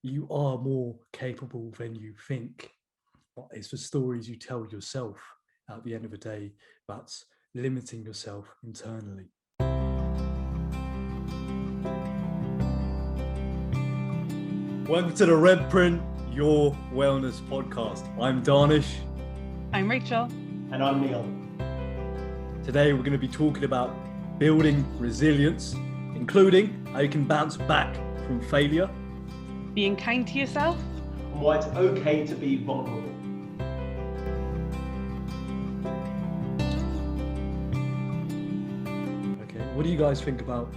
you are more capable than you think. But it's the stories you tell yourself at the end of the day that's limiting yourself internally. Welcome to the Red Print, Your Wellness Podcast. I'm Daanish. I'm Rachel. And I'm Neil. Today we're going to be talking about building resilience, including how you can bounce back from failure. Being kind to yourself. And why it's okay to be vulnerable. Okay, what do you guys think about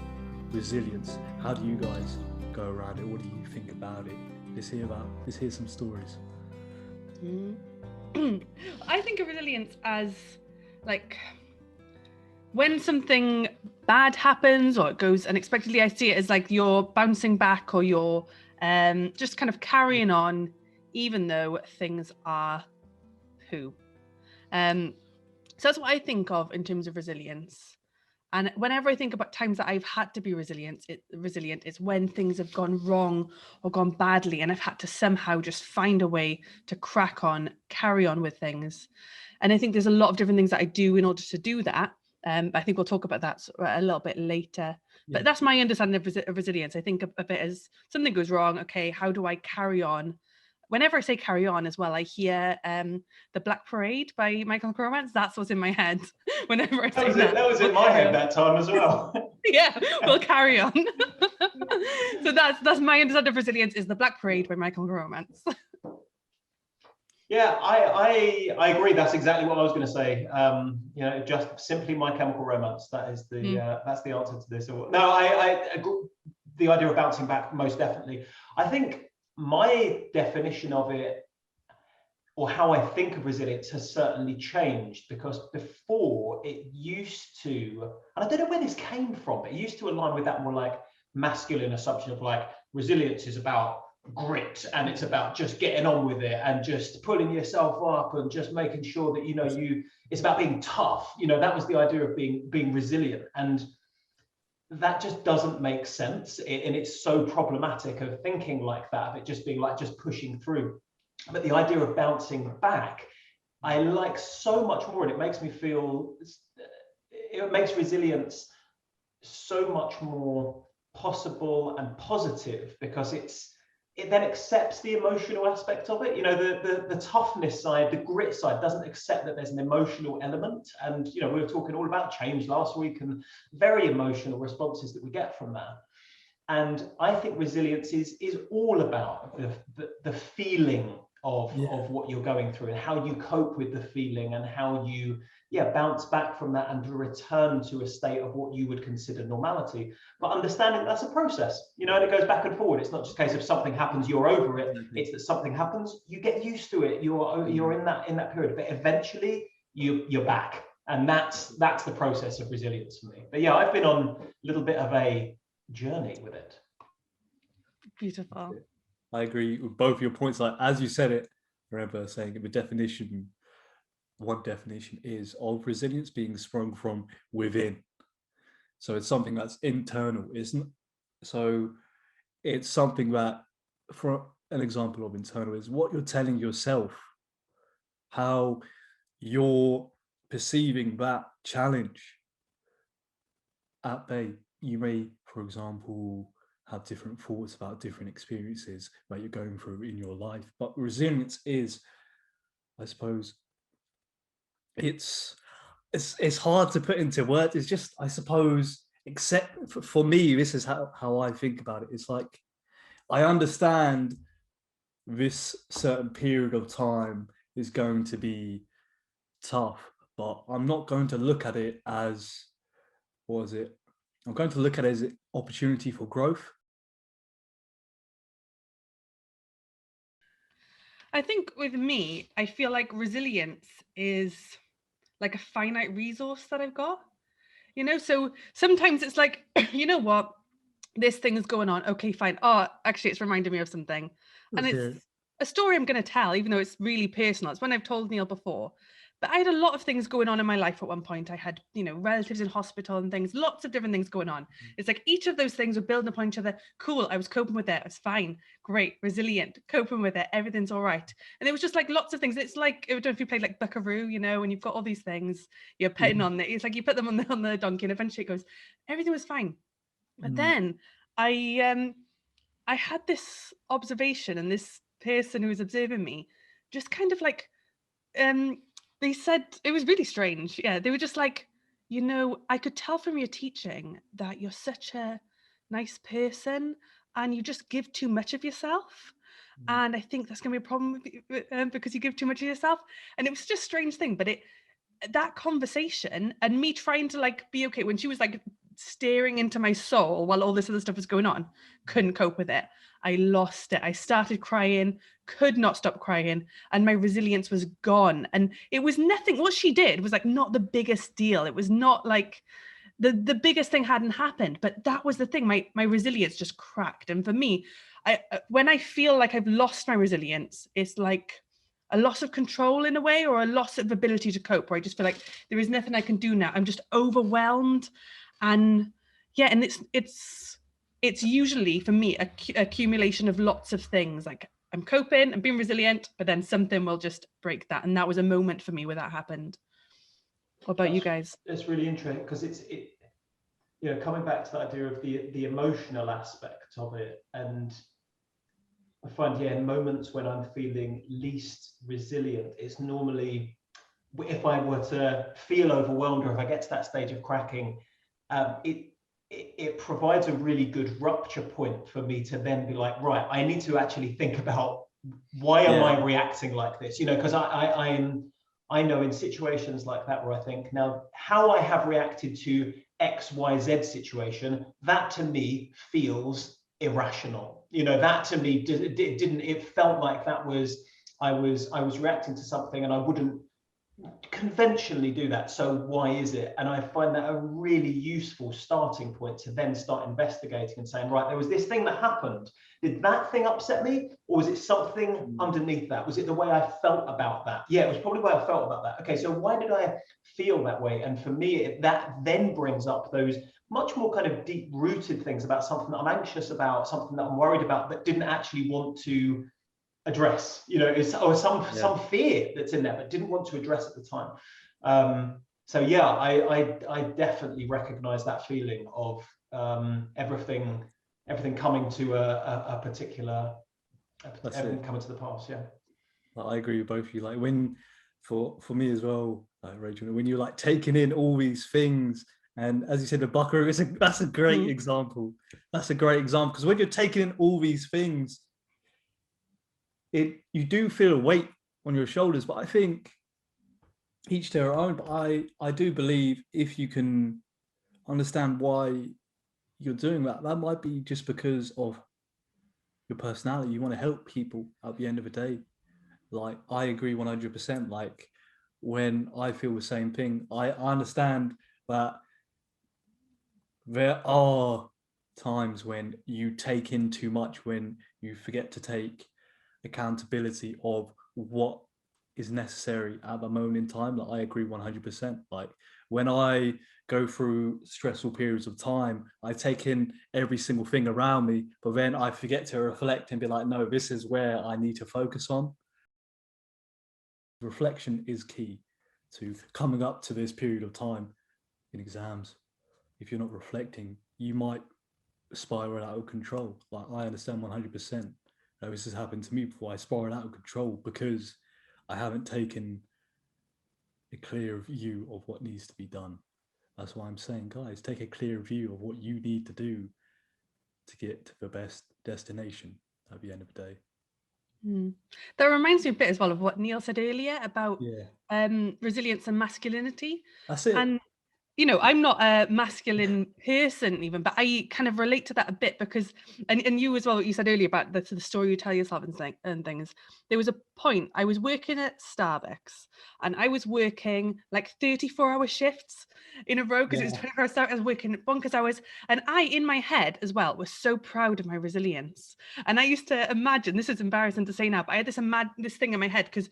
resilience? How do you guys go around it? What do you think about it? Let's hear some stories. I think of resilience as like when something bad happens or it goes unexpectedly. I see it as like you're bouncing back, or you're just kind of carrying on even though things are poo. So that's what I think of in terms of resilience. And whenever I think about times that I've had to be resilient, it's when things have gone wrong or gone badly, and I've had to somehow just find a way to crack on, carry on with things. And I think there's a lot of different things that I do in order to do that. I think we'll talk about that a little bit later. But that's my understanding of resilience. I think of it as something goes wrong. Okay, how do I carry on? Whenever I say carry on as well, I hear The Black Parade by My Chemical Romance. That's what's in my head whenever I say that. That was in my head that time as well. Yeah, we'll carry on. So that's my understanding of resilience, is The Black Parade by My Chemical Romance. Yeah, I agree. That's exactly what I was going to say. Just simply My Chemical Romance. That is that's the answer to this. No, I agree. The idea of bouncing back, most definitely. I think my definition of it, or how I think of resilience, has certainly changed, because before it used to, and I don't know where this came from, but it used to align with that more like masculine assumption of like resilience is about grit, and it's about just getting on with it and just pulling yourself up and just making sure that it's about being tough. That was the idea of being resilient, and that just doesn't make sense. And it's so problematic of thinking like that, of it just being like just pushing through. But the idea of bouncing back, I like so much more, and it makes resilience so much more possible and positive, because it then accepts the emotional aspect of it. The toughness side, the grit side, doesn't accept that there's an emotional element. And we were talking all about change last week and very emotional responses that we get from that. And I think resilience is all about the feeling of what you're going through, and how you cope with the feeling, and how you bounce back from that and return to a state of what you would consider normality. But understanding that's a process, and it goes back and forward. It's not just a case of something happens, you're over it. It's that something happens, you get used to it, you're in that period, but eventually you're back. And that's the process of resilience for me. But I've been on a little bit of a journey with it. Beautiful. I agree with both your points. Like, as you said it, I remember saying one definition is of resilience being sprung from within. So it's something that's internal, isn't? So it's something that, for an example of internal, is what you're telling yourself, how you're perceiving that challenge at bay. You may, for example, have different thoughts about different experiences that you're going through in your life. But resilience is, I suppose, it's hard to put into words. It's just, I suppose, except for me, this is how I think about it. It's like, I understand this certain period of time is going to be tough, but I'm not going to look at it as, I'm going to look at it as an opportunity for growth. I think with me, I feel like resilience is like a finite resource that I've got, so sometimes it's like, what, this thing is going on. Okay, fine. Oh, actually, it's reminded me of something. And it's a story I'm going to tell, even though it's really personal. It's one I've told Neil before. But I had a lot of things going on in my life at one point. I had, relatives in hospital and things, lots of different things going on. It's like each of those things were building upon each other. Cool, I was coping with it. It's fine, great, resilient, coping with it. Everything's all right. And it was just like lots of things. It's like, I don't know if you played like Buckaroo, and you've got all these things you're putting on it. It's like you put them on the donkey, and eventually it goes, everything was fine. But then I had this observation, and this person who was observing me just kind of like, they said, it was really strange. Yeah, they were just like, I could tell from your teaching that you're such a nice person and you just give too much of yourself. And I think that's going to be a problem with you, because you give too much of yourself. And it was just a strange thing. But that conversation and me trying to like be okay when she was like staring into my soul while all this other stuff was going on, couldn't cope with it. I lost it. I started crying, could not stop crying, and my resilience was gone. And it was nothing. What she did was like not the biggest deal. It was not like the biggest thing hadn't happened, but that was the thing. My resilience just cracked. And for me, when I feel like I've lost my resilience, it's like a loss of control in a way, or a loss of ability to cope, where I just feel like there is nothing I can do now. I'm just overwhelmed. And yeah, and it's usually for me accumulation of lots of things. Like I'm coping, I'm being resilient, but then something will just break that. And that was a moment for me where that happened. What about you guys? It's really interesting because it coming back to that idea of the emotional aspect of it. And I find, in moments when I'm feeling least resilient, it's normally if I were to feel overwhelmed, or if I get to that stage of cracking, it provides a really good rupture point for me to then be like, right, I need to actually think about why am I reacting like this? Because I know in situations like that where I think, now how I have reacted to XYZ situation, that to me feels irrational. That to me it felt like that was I was reacting to something and I wouldn't conventionally do that. So why is it? And I find that a really useful starting point to then start investigating and saying, right, there was this thing that happened. Did that thing upset me? Or was it something underneath that? Was it the way I felt about that? Yeah, it was probably the way I felt about that. Okay, so why did I feel that way? And for me, that then brings up those much more kind of deep-rooted things about something that I'm anxious about, something that I'm worried about, but didn't actually want to address, or some fear that's in there but didn't want to address at the time. So yeah, I definitely recognize that feeling of everything coming to a particular everything coming to the pass. I agree with both of you. Like when for me as well, like Rachel, when you're like taking in all these things, and as you said, the buckaroo, that's a great example. That's a great example, because when you're taking in all these things, you do feel a weight on your shoulders. But I think each their own. But I do believe if you can understand why you're doing that, that might be just because of your personality. You want to help people at the end of the day. Like I agree 100%. Like when I feel the same thing, I understand that there are times when you take in too much, when you forget to take accountability of what is necessary at the moment in time. Like I agree 100%. Like when I go through stressful periods of time, I take in every single thing around me, but then I forget to reflect and be like, no, this is where I need to focus on. Reflection is key to coming up to this period of time in exams. If you're not reflecting, you might spiral out of control. Like I understand 100%. This has happened to me before. I spiral out of control because I haven't taken a clear view of what needs to be done. That's why I'm saying, guys, take a clear view of what you need to do to get to the best destination at the end of the day. That reminds me a bit as well of what Neil said earlier about resilience and masculinity. That's it. And you know, I'm not a masculine person even, but I kind of relate to that a bit because, and you as well, what you said earlier about the story you tell yourself and things. There was a point I was working at Starbucks and I was working like 34-hour shifts in a row because it was 24 hours. I was working bonkers hours. And I, in my head as well, was so proud of my resilience. And I used to imagine, this is embarrassing to say now, but I had this thing in my head because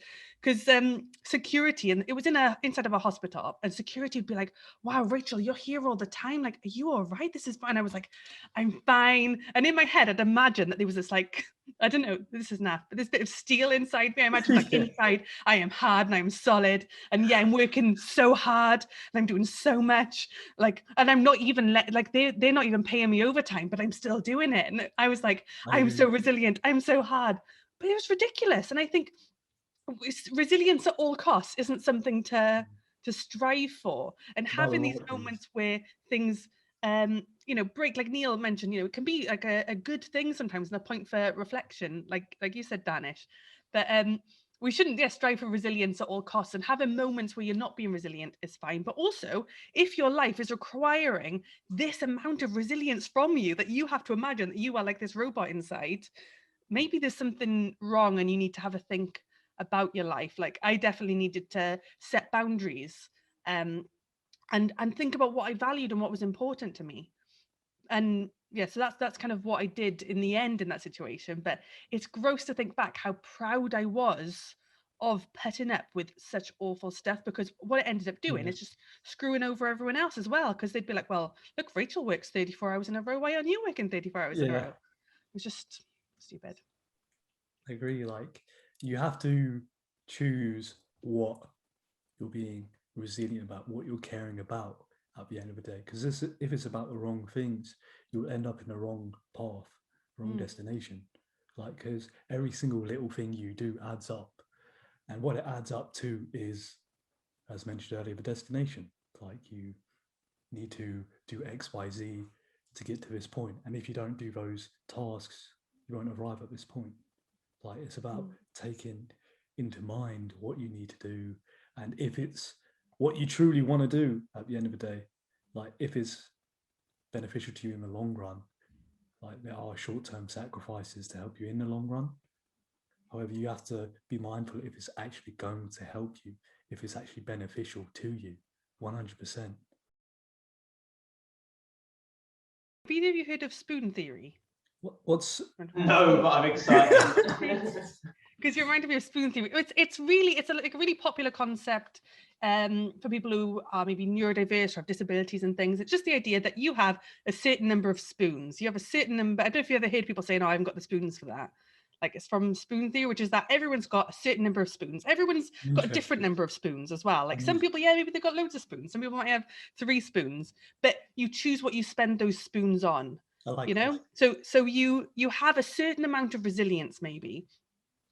security, and it was inside of a hospital, and security would be like, wow, Rachel, you're here all the time. Like, are you all right? This is fine. I was like, I'm fine. And in my head, I'd imagine that there was this like, I don't know, this is naff, but this bit of steel inside me. I imagine like inside, I am hard and I'm solid. And yeah, I'm working so hard and I'm doing so much. Like, and I'm not even they're not even paying me overtime, but I'm still doing it. And I was like, I'm so resilient. I'm so hard. But it was ridiculous. And I think resilience at all costs isn't something to strive for, and having these moments where things you know, break, like Neil mentioned, you know, it can be like a good thing sometimes and a point for reflection, like you said, Daanish. But we shouldn't strive for resilience at all costs, and having moments where you're not being resilient is fine. But also, if your life is requiring this amount of resilience from you, that you have to imagine that you are like this robot inside, maybe there's something wrong and you need to have a think about your life. Like, I definitely needed to set boundaries and think about what I valued and what was important to me. And yeah, so that's kind of what I did in the end in that situation. But it's gross to think back how proud I was of putting up with such awful stuff, because what it ended up doing is just screwing over everyone else as well, because they'd be like, well, look, Rachel works 34 hours in a row, why aren't you working 34 hours in a row? It was just stupid. I agree. Like, you have to choose what you're being resilient about, what you're caring about at the end of the day. Because if it's about the wrong things, you'll end up in the wrong path, wrong destination. Like, because every single little thing you do adds up. And what it adds up to is, as mentioned earlier, the destination. Like, you need to do X, Y, Z to get to this point. And if you don't do those tasks, you won't arrive at this point. Like, it's about taking into mind what you need to do, and if it's what you truly want to do at the end of the day, like if it's beneficial to you in the long run, like there are short-term sacrifices to help you in the long run. However, you have to be mindful if it's actually going to help you, if it's actually beneficial to you, 100%. Have either of you heard of spoon theory? What's No, but I'm excited. Because you reminded me of spoon theory. It's a really popular concept for people who are maybe neurodiverse or have disabilities and things. It's just the idea that you have a certain number of spoons. You have a certain number. I don't know if you ever heard people saying, "Oh, I haven't got the spoons for that." Like, it's from spoon theory, which is that everyone's got a certain number of spoons. Everyone's got a different number of spoons as well. Like, some people, maybe they've got loads of spoons. Some people might have 3 spoons, but you choose what you spend those spoons on. like, you know, so you have a certain amount of resilience maybe,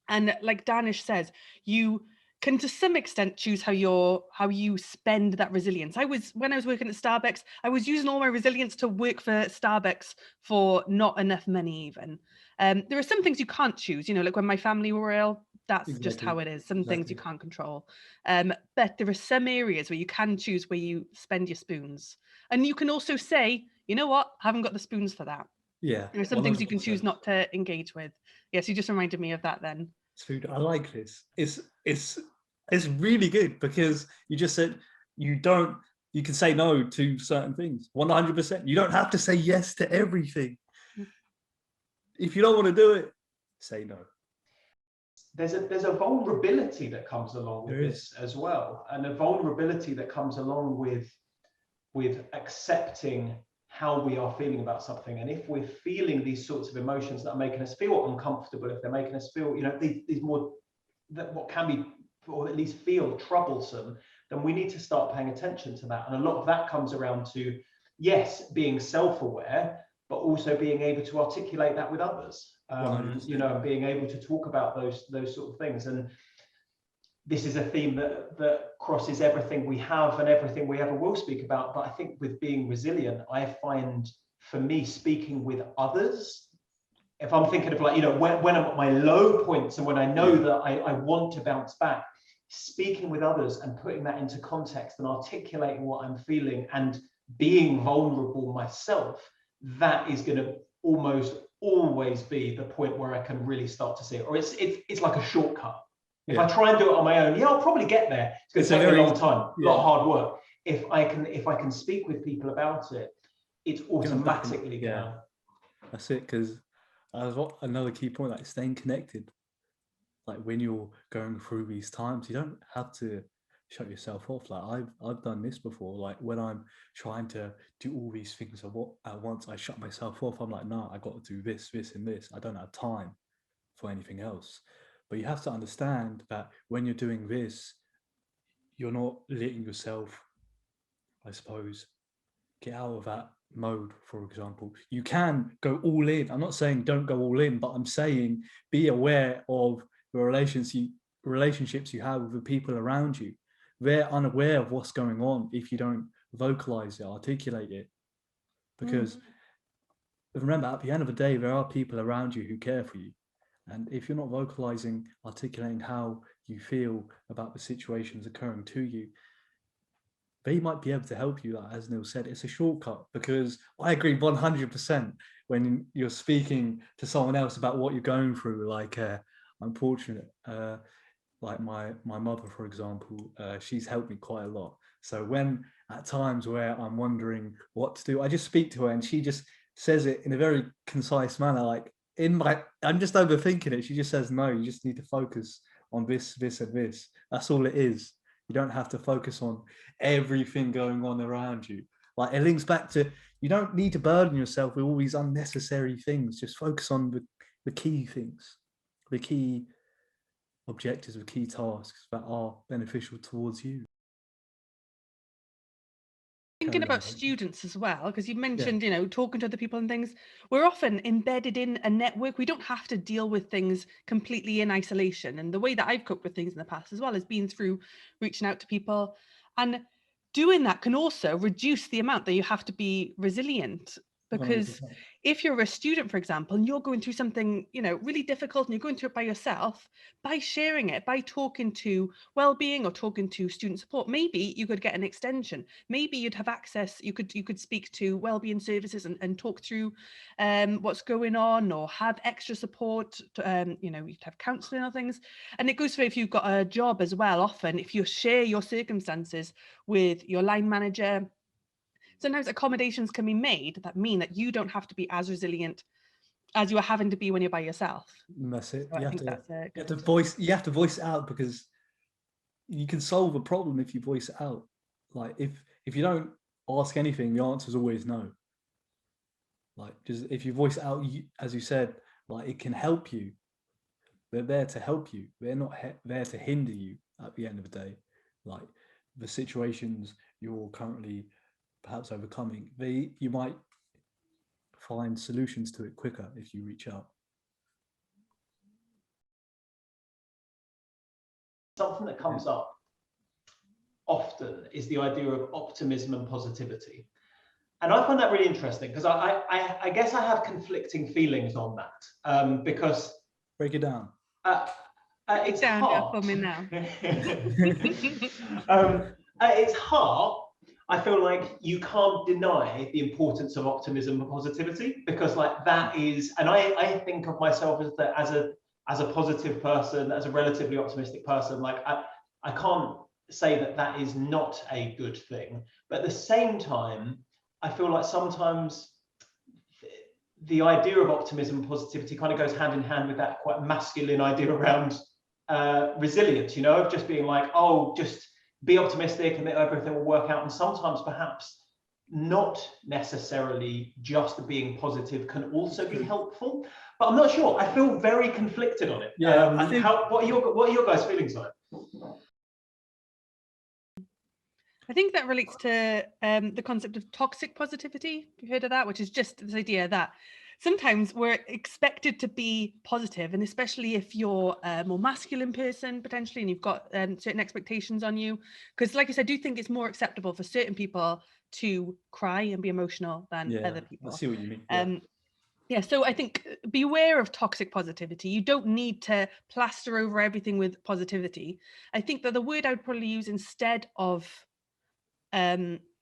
and like Daanish says, you can to some extent choose how you spend that resilience. When I was working at Starbucks, I was using all my resilience to work for Starbucks for not enough money even. There are some things you can't choose, you know, like when my family were ill, that's just how it is. Some things you can't control, but there are some areas where you can choose where you spend your spoons, and you can also say, you know what, I haven't got the spoons for that. Yeah, there are some 100%. Things you can choose not to engage with. Yes, you just reminded me of that then. Food, I like this. It's really good, because you just said you can say no to certain things 100%. You don't have to say yes to everything. If you don't want to do it, say no. There's a vulnerability that comes along with this as well, and a vulnerability that comes along with accepting how we are feeling about something. And if we're feeling these sorts of emotions that are making us feel uncomfortable, if they're making us feel, you know, these more, that what can be, or at least feel troublesome, then we need to start paying attention to that. And a lot of that comes around to, yes, being self-aware, but also being able to articulate that with others, you know, and being able to talk about those sort of things. And this is a theme that crosses everything we have and everything we ever will speak about. But I think with being resilient, I find, for me, speaking with others, if I'm thinking of, like, you know, when I'm at my low points and when I know that I want to bounce back, speaking with others and putting that into context and articulating what I'm feeling and being vulnerable myself, that is going to almost always be the point where I can really start to see it. Or it's like a shortcut. If I try and do it on my own, I'll probably get there. It's going to take me a long time, a lot of hard work. If I can speak with people about it, it's automatically going. That's it. Because another key point, like staying connected. Like when you're going through these times, you don't have to shut yourself off. Like I've done this before. Like when I'm trying to do all these things at once, I shut myself off. I'm like, no, I got to do this, this, and this. I don't have time for anything else. But you have to understand that when you're doing this, you're not letting yourself, I suppose, get out of that mode. For example, you can go all in. I'm not saying don't go all in, but I'm saying be aware of the relationships you have with the people around you. They're unaware of what's going on if you don't vocalize it, articulate it. Because remember, at the end of the day, there are people around you who care for you. And if you're not vocalizing, articulating how you feel about the situations occurring to you, they might be able to help you. Like, as Neil said, it's a shortcut, because I agree 100% when you're speaking to someone else about what you're going through. Like, I'm fortunate, like my mother, for example, she's helped me quite a lot. So when at times where I'm wondering what to do, I just speak to her and she just says it in a very concise manner. Like I'm just overthinking it. She just says, no, you just need to focus on this, this, and this. That's all it is. You don't have to focus on everything going on around you. Like, it links back to, you don't need to burden yourself with all these unnecessary things. Just focus on the key things, the key objectives, the key tasks that are beneficial towards you. Thinking about students as well, because you mentioned, talking to other people and things, we're often embedded in a network. We don't have to deal with things completely in isolation. And the way that I've coped with things in the past as well has been through reaching out to people. And doing that can also reduce the amount that you have to be resilient. Because 100%. If you're a student, for example, and you're going through something, really difficult, and you're going through it by yourself, by sharing it, by talking to well-being or talking to student support, maybe you could get an extension. Maybe you'd have access, you could speak to well-being services and talk through what's going on, or have extra support. You'd have counselling or things. And it goes for if you've got a job as well. Often, if you share your circumstances with your line manager, sometimes accommodations can be made that mean that you don't have to be as resilient as you are having to be when you're by yourself. And that's it. So You have to voice it out, because you can solve a problem if you voice it out. Like, if you don't ask anything, the answer is always no. Like, just if you voice it out, as you said, like, it can help you. They're there to help you. They're not there to hinder you at the end of the day. Like, the situations you're currently perhaps overcoming, you might find solutions to it quicker if you reach out. Something that comes up often is the idea of optimism and positivity. And I find that really interesting, because I guess I have conflicting feelings on that, because... Break it down. It's hard. For me now. It's hard. I feel like you can't deny the importance of optimism and positivity, because like that is, and I think of myself as a positive person, as a relatively optimistic person. Like I can't say that is not a good thing, but at the same time, I feel like sometimes the idea of optimism and positivity kind of goes hand in hand with that quite masculine idea around resilience, of just being like, oh, just be optimistic and everything will work out. And sometimes perhaps not necessarily just being positive can also be helpful, but I'm not sure. I feel very conflicted on it. Yeah, I think... what are your guys' feelings on it? I think that relates to the concept of toxic positivity. Have you heard of that? Which is just this idea that sometimes we're expected to be positive, and especially if you're a more masculine person potentially, and you've got certain expectations on you. Because like I said, I do think it's more acceptable for certain people to cry and be emotional than other people. I see what you mean. Yeah, so I think beware of toxic positivity. You don't need to plaster over everything with positivity. I think that the word I would probably use instead of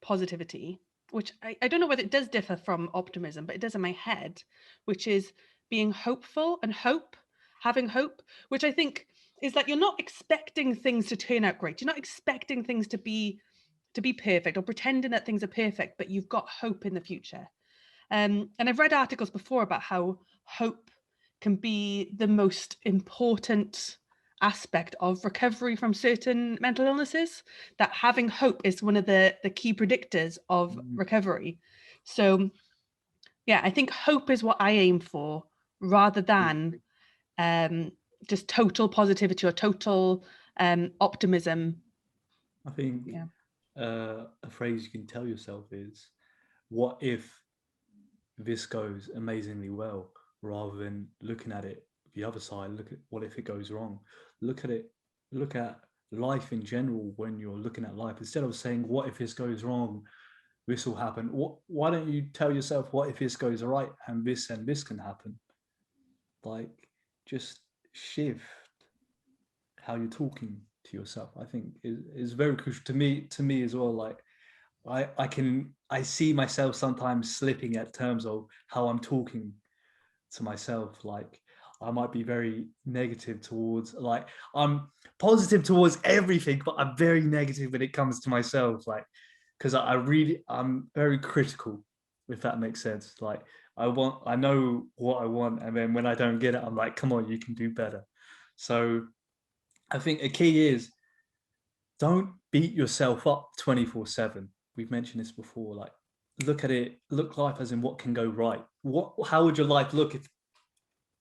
positivity, which I don't know whether it does differ from optimism, but it does in my head, which is being hopeful and having hope, which I think is that you're not expecting things to turn out great. You're not expecting things to be perfect or pretending that things are perfect, but you've got hope in the future. And I've read articles before about how hope can be the most important aspect of recovery from certain mental illnesses, that having hope is one of the key predictors of recovery. So yeah, I think hope is what I aim for rather than just total positivity or total optimism. I think Yeah. a phrase you can tell yourself is, what if this goes amazingly well, rather than looking at it the other side. Look at what if it goes wrong. Look at it. Look at life in general. When you're looking at life, instead of saying what if this goes wrong, this will happen, why don't you tell yourself what if this goes right and this can happen? Like, just shift how you're talking to yourself. I think is very crucial to me as well. Like, I see myself sometimes slipping at terms of how I'm talking to myself. Like, I might be very negative towards, like, I'm positive towards everything, but I'm very negative when it comes to myself. Like, because I'm very critical, if that makes sense. Like, I know what I want, and then when I don't get it, I'm like, come on, you can do better. So I think a key is, don't beat yourself up 24/7. We've mentioned this before. Like, look life as in what can go right. How would your life look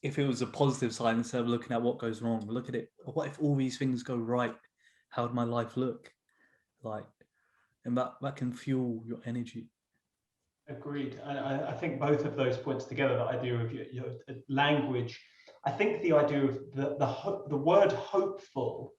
if it was a positive side, instead of looking at what goes wrong? Look at it. What if all these things go right? How would my life look like? And that can fuel your energy. Agreed. And I think both of those points together, the idea of your language, I think the idea of the word hopeful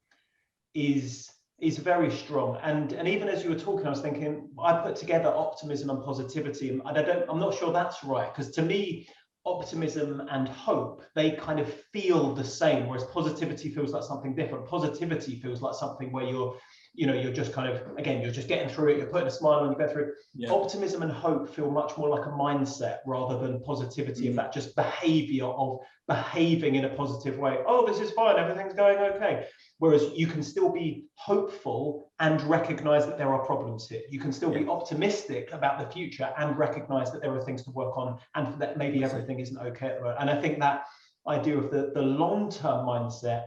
is very strong. And even as you were talking, I was thinking, I put together optimism and positivity, and I'm not sure that's right, because to me, optimism and hope, they kind of feel the same, whereas positivity feels like something different. Positivity feels like something where you're just kind of, again, you're just getting through it, you're putting a smile on, you go through it. Yeah. Optimism and hope feel much more like a mindset rather than positivity, of that just behavior of behaving in a positive way. Oh, this is fine, everything's going okay. Whereas you can still be hopeful and recognize that there are problems here. You can still be optimistic about the future and recognize that there are things to work on, and that maybe everything isn't okay at the moment. And I think that idea of the long-term mindset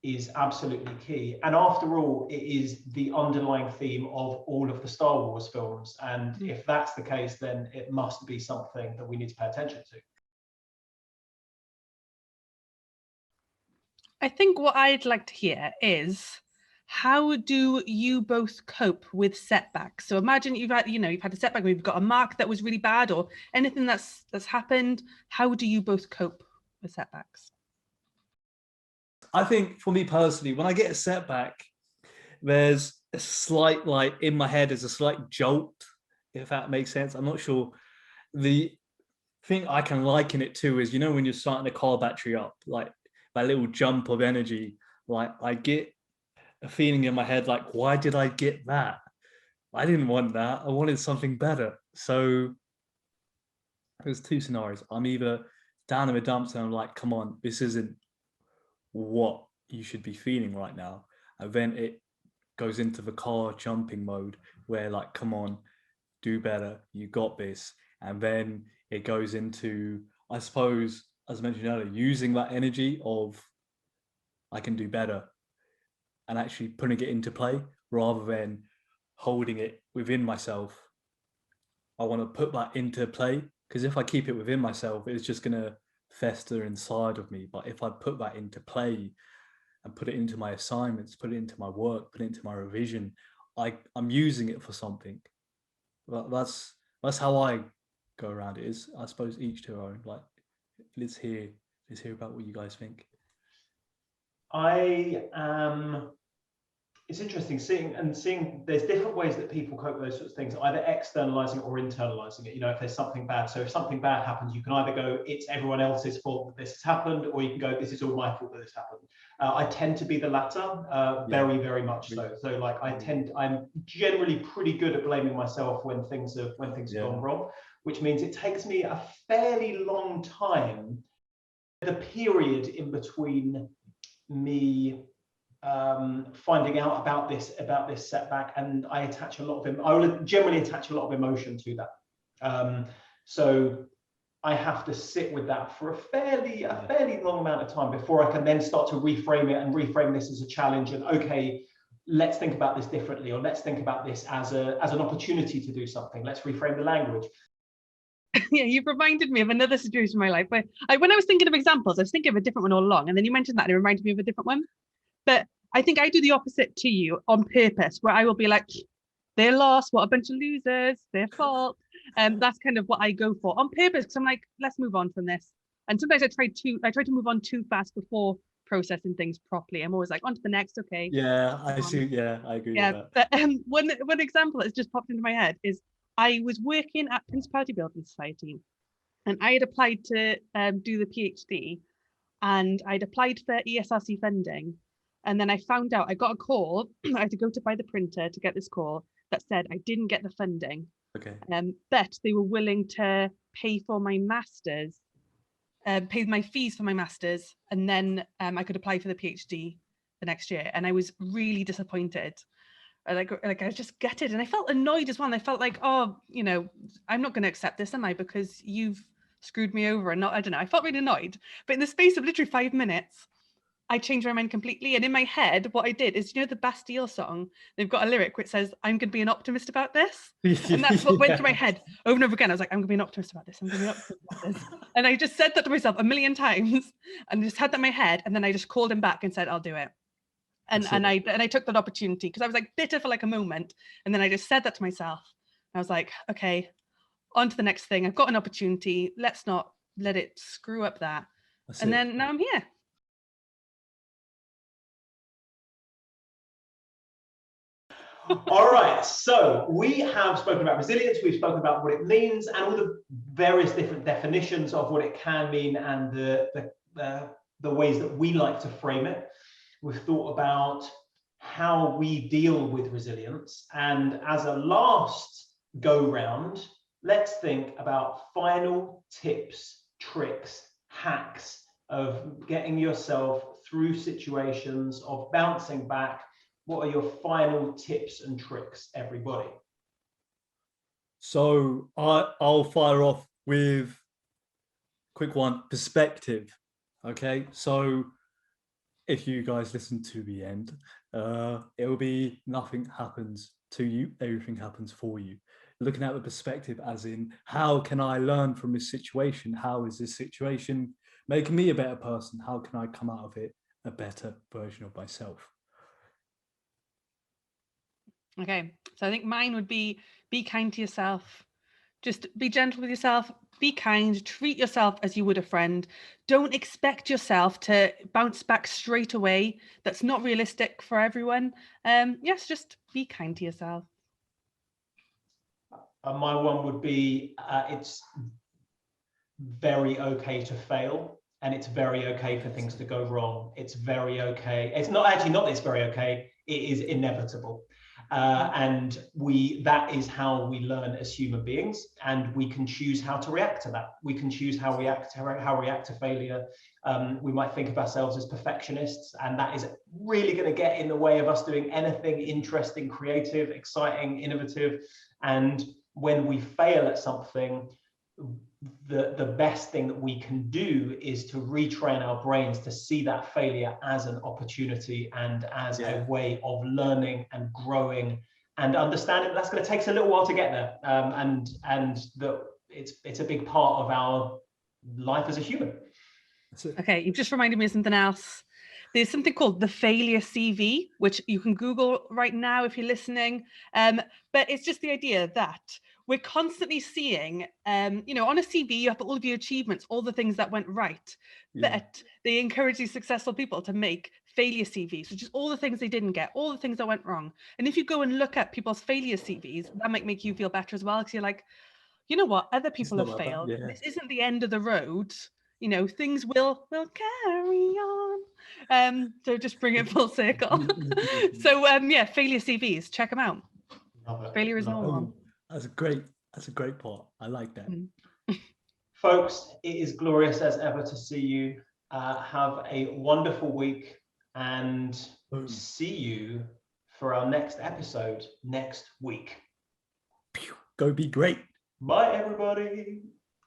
is absolutely key. And after all, it is the underlying theme of all of the Star Wars films. And if that's the case, then it must be something that we need to pay attention to. I think what I'd like to hear is, how do you both cope with setbacks? So imagine you've had a setback, maybe you've got a mark that was really bad, or anything that's happened. How do you both cope with setbacks? I think for me personally, when I get a setback, there's a slight, like, in my head, there's a slight jolt, if that makes sense. I'm not sure. The thing I can liken it to is, when you're starting a car battery up, like that little jump of energy, like I get a feeling in my head, like, why did I get that? I didn't want that. I wanted something better. So there's two scenarios. I'm either down in the dumps and I'm like, come on, this isn't what you should be feeling right now. And then it goes into the car jumping mode, where, like, come on, do better, you got this. And then it goes into, I suppose, as I mentioned earlier, using that energy of I can do better and actually putting it into play, rather than holding it within myself. I want to put that into play, because if I keep it within myself, it's just going to fester inside of me. But if I put that into play and put it into my assignments, put it into my work, put it into my revision, I'm using it for something. That's how I go around it. Is, I suppose, each to their own. Like, let's hear about what you guys think. I am it's interesting seeing there's different ways that people cope with those sorts of things, either externalizing it or internalizing it. You know, if there's something bad, so if something bad happens, you can either go, it's everyone else's fault that this has happened, or you can go, this is all my fault that this happened. I tend to be the latter, very, very much so. So like I'm generally pretty good at blaming myself when things have gone wrong, which means it takes me a fairly long time, the period in between me finding out about this setback, and I will generally attach a lot of emotion to that. So I have to sit with that for a fairly long amount of time before I can then start to reframe it and reframe this as a challenge, and okay, let's think about this differently, or let's think about this as an opportunity to do something. Let's reframe the language. Yeah, you've reminded me of another situation in my life where when I was thinking of examples, I was thinking of a different one all along, and then you mentioned that and it reminded me of a different one. But I think I do the opposite to you on purpose, where I will be like, they're lost, what a bunch of losers, their fault. That's kind of what I go for on purpose, because I'm like, let's move on from this. And sometimes I try to move on too fast before processing things properly. I'm always like, on to the next, okay. Yeah, I see. Yeah, I agree with that. But one example that's just popped into my head is I was working at Principality Building Society, and I had applied to do the PhD, and I'd applied for ESRC funding. And then I found out, I got a call, I had to go to buy the printer to get this call that said I didn't get the funding. Okay. But they were willing to pay for my master's, pay my fees for my master's, and then I could apply for the PhD the next year. And I was really disappointed. Like I was just gutted, and I felt annoyed as well. And I felt like, oh, you know, I'm not going to accept this, am I? Because you've screwed me over, and I don't know. I felt really annoyed. But in the space of literally 5 minutes, I changed my mind completely. And in my head, what I did is, you know, the Bastille song, they've got a lyric which says, I'm going to be an optimist about this. And that's what went through my head over and over again. I was like, I'm going to be an optimist about this. I'm going to be an optimist about this. And I just said that to myself a million times, and just had that in my head. And then I just called him back and said, I'll do it. And I took that opportunity, because I was like bitter for like a moment. And then I just said that to myself. I was like, okay, on to the next thing. I've got an opportunity. Let's not let it screw up that. And then now I'm here. All right, so we have spoken about resilience, we've spoken about what it means and all the various different definitions of what it can mean, and the ways that we like to frame it. We've thought about how we deal with resilience, and as a last go round, let's think about final tips, tricks, hacks of getting yourself through situations, of bouncing back. What are your final tips and tricks, everybody? So I'll fire off with quick one, perspective. Okay, so if you guys listen to the end, it will be nothing happens to you, everything happens for you. Looking at the perspective as in, how can I learn from this situation? How is this situation making me a better person? How can I come out of it a better version of myself? Okay, so I think mine would be kind to yourself. Just be gentle with yourself, be kind, treat yourself as you would a friend. Don't expect yourself to bounce back straight away. That's not realistic for everyone. Yes, just be kind to yourself. My one would be, it's very okay to fail, and it's very okay for things to go wrong. It's very okay. It's not actually not that it's very okay, it is inevitable. And that is how we learn as human beings, and we can choose how to react to that. We can choose how we react to failure. We might think of ourselves as perfectionists, and that is really going to get in the way of us doing anything interesting, creative, exciting, innovative. And when we fail at something, the best thing that we can do is to retrain our brains to see that failure as an opportunity and as a way of learning and growing and understanding. That's going to take us a little while to get there, and that it's a big part of our life as a human. Okay, you've just reminded me of something else. There's something called the failure CV, which you can Google right now if you're listening. But it's just the idea that we're constantly seeing, you know, on a CV, you have all of your achievements, all the things that went right. But they encourage these successful people to make failure CVs, which is all the things they didn't get, all the things that went wrong. And if you go and look at people's failure CVs, that might make you feel better as well, because you're like, you know what, other people not have that bad, failed. yeah. This isn't the end of the road. You know, things will carry on. So just bring it full circle. So yeah, failure CVs, check them out. Love it. Failure is Love it. normal. That's a great part. I like that. Folks, it is glorious as ever to see you. Have a wonderful week, and see you for our next episode next week. Go be great. Bye, everybody.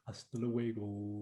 Hasta luego.